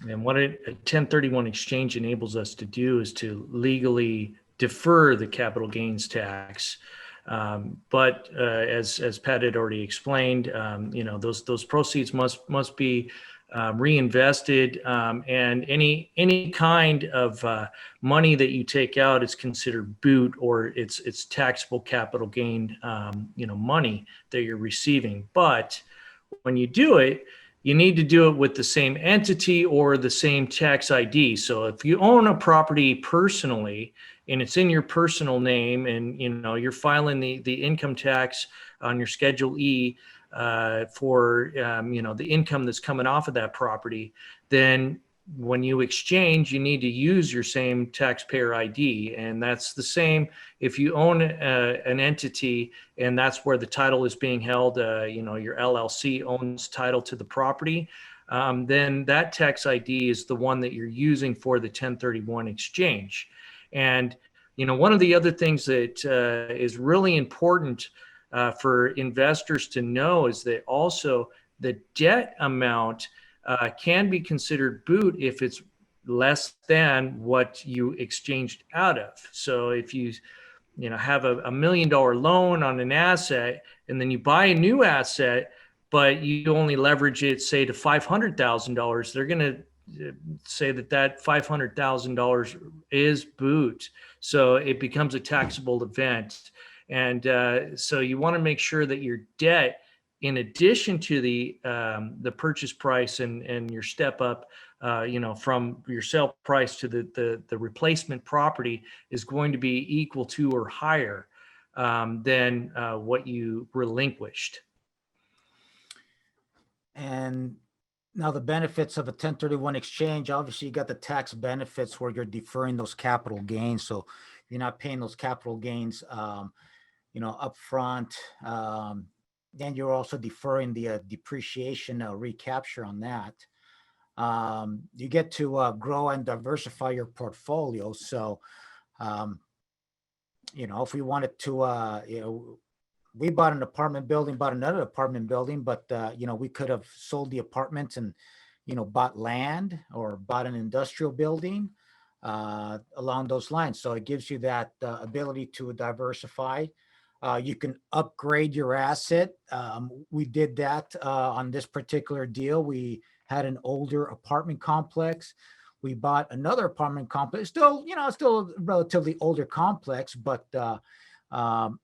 And what a 1031 exchange enables us to do is to legally defer the capital gains tax. But as Pat had already explained, those proceeds must be reinvested, and any kind of money that you take out is considered boot, or it's taxable capital gain, money that you're receiving. But when you do it, you need to do it with the same entity or the same tax ID. So if you own a property personally and it's in your personal name, and you're filing the income tax on your Schedule E for the income that's coming off of that property, then when you exchange, you need to use your same taxpayer ID, and that's the same if you own an entity and that's where the title is being held. Your LLC owns title to the property. Then that tax ID is the one that you're using for the 1031 exchange. And one of the other things that is really important for investors to know is that also the debt amount can be considered boot if it's less than what you exchanged out of. So if you have a $1 million loan on an asset, and then you buy a new asset, but you only leverage it, say, to $500,000, they're going to say that $500,000 is boot. So it becomes a taxable event. And so you want to make sure that your debt, in addition to the purchase price and your step up, from your sale price to the replacement property, is going to be equal to or higher than what you relinquished. And now the benefits of a 1031 exchange, obviously you got the tax benefits where you're deferring those capital gains. So you're not paying those capital gains, up front. Then you're also deferring the depreciation recapture on that. You get to grow and diversify your portfolio. So, if we wanted to, we bought an apartment building, bought another apartment building, but, we could have sold the apartments and, bought land or bought an industrial building along those lines. So it gives you that ability to diversify. You can upgrade your asset. We did that on this particular deal. We had an older apartment complex. We bought another apartment complex, still a relatively older complex, but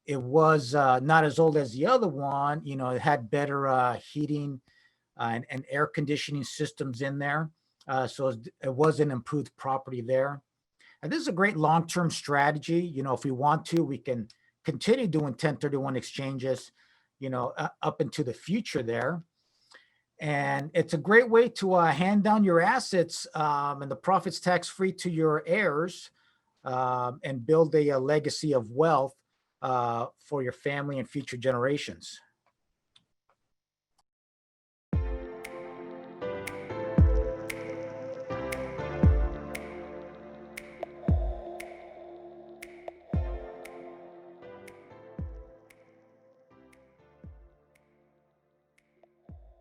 it was not as old as the other one. It had better heating and air conditioning systems in there. So it was an improved property there. And this is a great long-term strategy. If we want to, we can continue doing 1031 exchanges, up into the future there. And it's a great way to hand down your assets and the profits tax-free to your heirs, and build a legacy of wealth for your family and future generations.